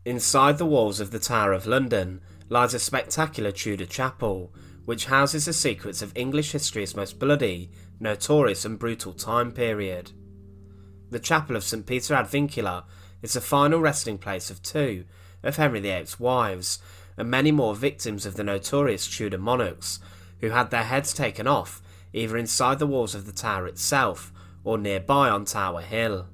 Inside the walls of the Tower of London lies a spectacular Tudor chapel, which houses the secrets of English history's most bloody, notorious and brutal time period. The chapel of St Peter ad Vincula is the final resting place of two of Henry VIII's wives, and many more victims of the notorious Tudor monarchs, who had their heads taken off either inside the walls of the tower itself or nearby on Tower Hill.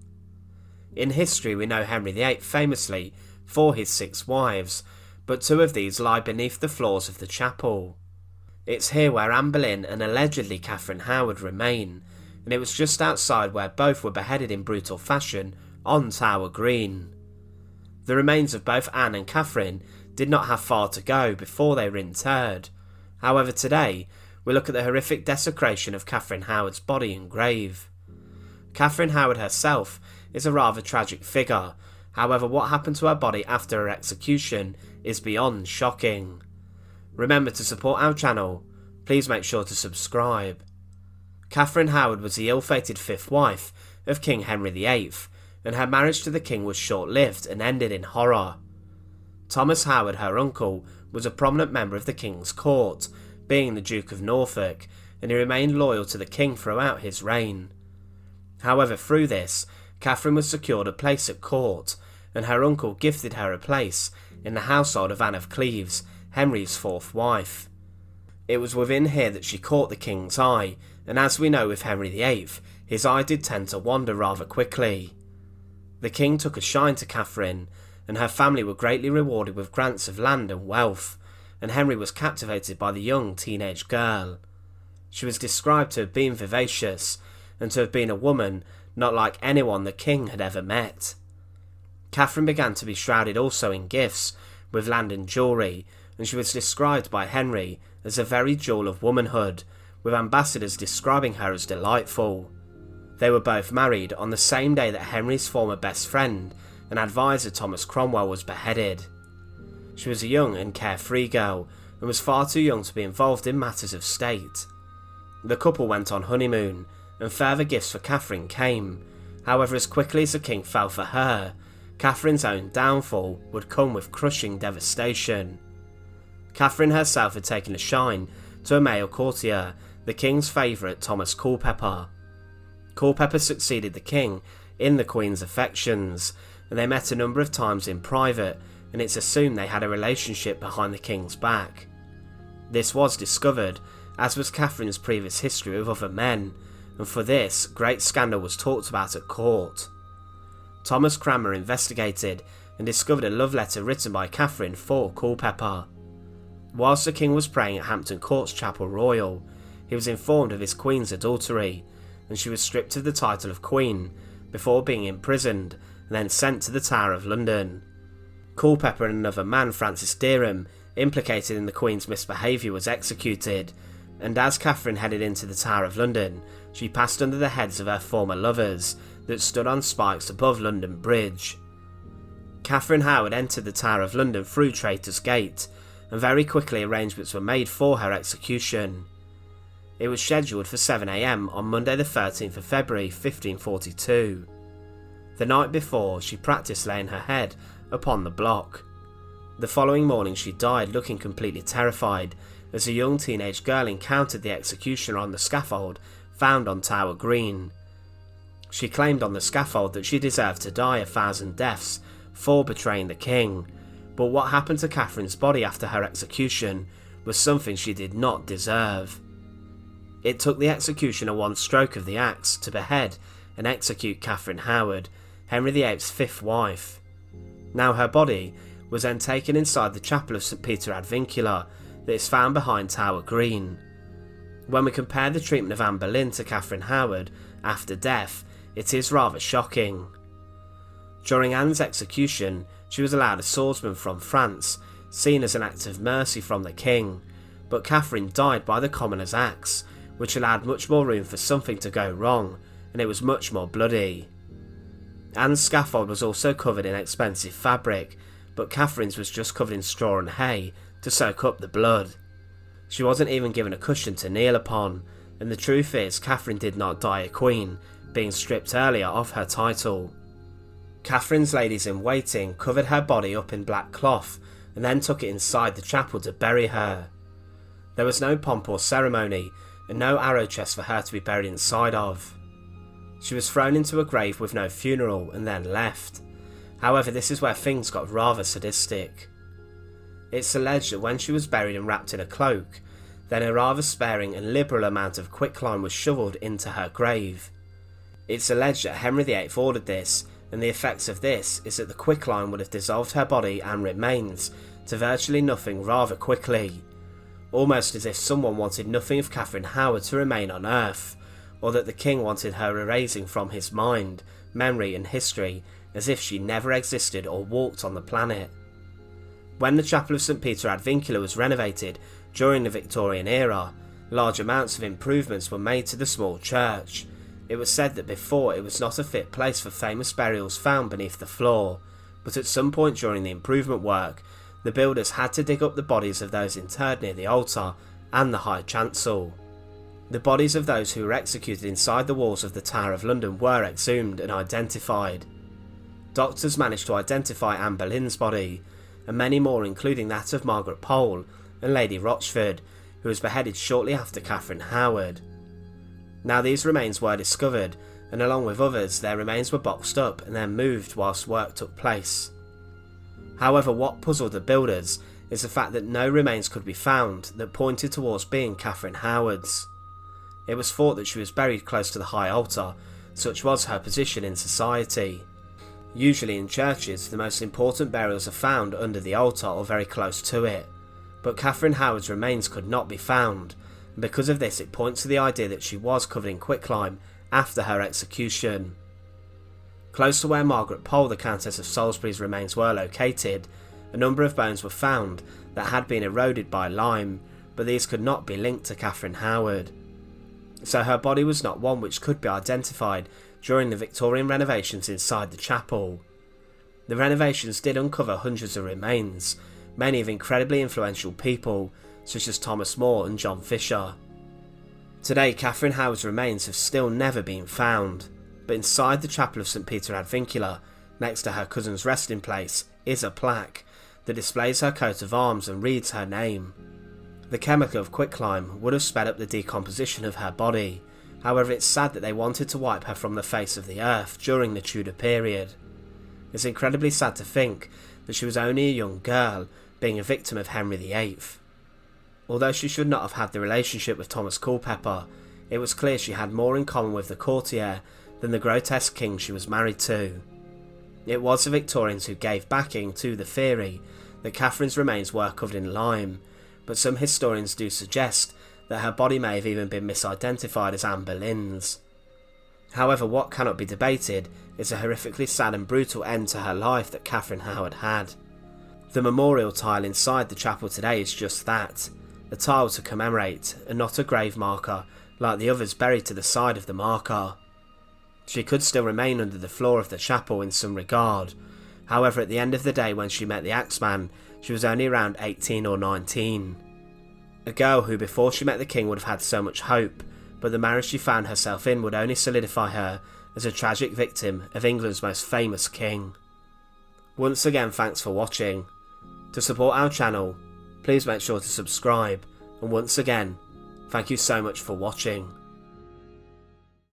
In history we know Henry VIII famously for his 6 wives, but 2 of these lie beneath the floors of the chapel. It's here where Anne Boleyn and allegedly Catherine Howard remain, and it was just outside where both were beheaded in brutal fashion on Tower Green. The remains of both Anne and Catherine did not have far to go before they were interred. However, today we look at the horrific desecration of Catherine Howard's body and grave. Catherine Howard herself is a rather tragic figure. However, what happened to her body after her execution is beyond shocking. Remember to support our channel, please make sure to subscribe. Catherine Howard was the ill-fated 5th wife of King Henry VIII, and her marriage to the king was short-lived and ended in horror. Thomas Howard, her uncle, was a prominent member of the king's court, being the Duke of Norfolk, and he remained loyal to the king throughout his reign. However, through this, Catherine was secured a place at court, and her uncle gifted her a place in the household of Anne of Cleves, Henry's 4th wife. It was within here that she caught the king's eye, and as we know with Henry VIII, his eye did tend to wander rather quickly. The king took a shine to Catherine, and her family were greatly rewarded with grants of land and wealth, and Henry was captivated by the young teenage girl. She was described to have been vivacious, and to have been a woman not like anyone the king had ever met. Catherine began to be shrouded also in gifts, with land and jewellery, and she was described by Henry as a very jewel of womanhood, with ambassadors describing her as delightful. They were both married on the same day that Henry's former best friend and advisor Thomas Cromwell was beheaded. She was a young and carefree girl, and was far too young to be involved in matters of state. The couple went on honeymoon, and further gifts for Catherine came. However, as quickly as the king fell for her, Catherine's own downfall would come with crushing devastation. Catherine herself had taken a shine to a male courtier, the king's favourite Thomas Culpepper. Culpepper succeeded the king in the queen's affections, and they met a number of times in private, and it's assumed they had a relationship behind the king's back. This was discovered, as was Catherine's previous history with other men, and for this, great scandal was talked about at court. Thomas Cranmer investigated and discovered a love letter written by Catherine for Culpepper. Whilst the king was praying at Hampton Court's Chapel Royal, he was informed of his queen's adultery, and she was stripped of the title of queen before being imprisoned and then sent to the Tower of London. Culpepper and another man, Francis Derham, implicated in the queen's misbehaviour, was executed, and as Catherine headed into the Tower of London, she passed under the heads of her former lovers that stood on spikes above London Bridge. Catherine Howard entered the Tower of London through Traitor's Gate, and very quickly arrangements were made for her execution. It was scheduled for 7 AM on Monday the 13th of February 1542. The night before, she practised laying her head upon the block. The following morning she died looking completely terrified, as a young teenage girl encountered the executioner on the scaffold found on Tower Green. She claimed on the scaffold that she deserved to die 1,000 deaths for betraying the king, but what happened to Catherine's body after her execution was something she did not deserve. It took the executioner one stroke of the axe to behead and execute Catherine Howard, Henry VIII's 5th wife. Now her body was then taken inside the chapel of St Peter ad Vincula that is found behind Tower Green. When we compare the treatment of Anne Boleyn to Catherine Howard after death, it is rather shocking. During Anne's execution, she was allowed a swordsman from France, seen as an act of mercy from the king, but Catherine died by the commoner's axe, which allowed much more room for something to go wrong, and it was much more bloody. Anne's scaffold was also covered in expensive fabric, but Catherine's was just covered in straw and hay to soak up the blood. She wasn't even given a cushion to kneel upon, and the truth is Catherine did not die a queen, being stripped earlier of her title. Catherine's ladies-in-waiting covered her body up in black cloth and then took it inside the chapel to bury her. There was no pomp or ceremony and no arrow chest for her to be buried inside of. She was thrown into a grave with no funeral and then left. However, this is where things got rather sadistic. It's alleged that when she was buried and wrapped in a cloak, then a rather sparing and liberal amount of quicklime was shovelled into her grave. It's alleged that Henry VIII ordered this, and the effects of this is that the quicklime would have dissolved her body and remains to virtually nothing rather quickly, almost as if someone wanted nothing of Catherine Howard to remain on earth, or that the king wanted her erasing from his mind, memory and history as if she never existed or walked on the planet. When the chapel of St Peter ad Vincula was renovated during the Victorian era, large amounts of improvements were made to the small church. It was said that before it was not a fit place for famous burials found beneath the floor, but at some point during the improvement work, the builders had to dig up the bodies of those interred near the altar and the high chancel. The bodies of those who were executed inside the walls of the Tower of London were exhumed and identified. Doctors managed to identify Anne Boleyn's body, and many more, including that of Margaret Pole and Lady Rochford, who was beheaded shortly after Catherine Howard. Now these remains were discovered, and along with others their remains were boxed up and then moved whilst work took place. However, what puzzled the builders is the fact that no remains could be found that pointed towards being Catherine Howard's. It was thought that she was buried close to the high altar, such was her position in society. Usually in churches, the most important burials are found under the altar or very close to it, but Catherine Howard's remains could not be found, and because of this it points to the idea that she was covered in quicklime after her execution. Close to where Margaret Pole, the Countess of Salisbury's remains were located, a number of bones were found that had been eroded by lime, but these could not be linked to Catherine Howard. So her body was not one which could be identified during the Victorian renovations inside the chapel. The renovations did uncover hundreds of remains, many of incredibly influential people, such as Thomas More and John Fisher. Today, Catherine Howard's remains have still never been found, but inside the chapel of St Peter ad Vincula, next to her cousin's resting place, is a plaque that displays her coat of arms and reads her name. The chemical of quicklime would have sped up the decomposition of her body. However, it's sad that they wanted to wipe her from the face of the earth during the Tudor period. It's incredibly sad to think that she was only a young girl, being a victim of Henry VIII. Although she should not have had the relationship with Thomas Culpepper, it was clear she had more in common with the courtier than the grotesque king she was married to. It was the Victorians who gave backing to the theory that Catherine's remains were covered in lime, but some historians do suggest that her body may have even been misidentified as Anne Boleyn's. However, what cannot be debated is the horrifically sad and brutal end to her life that Catherine Howard had. The memorial tile inside the chapel today is just that, a tile to commemorate and not a grave marker like the others buried to the side of the marker. She could still remain under the floor of the chapel in some regard. However, at the end of the day when she met the axeman, she was only around 18 or 19. A girl who before she met the king would have had so much hope, but the marriage she found herself in would only solidify her as a tragic victim of England's most famous king. Once again, thanks for watching. To support our channel, please make sure to subscribe, and once again, thank you so much for watching.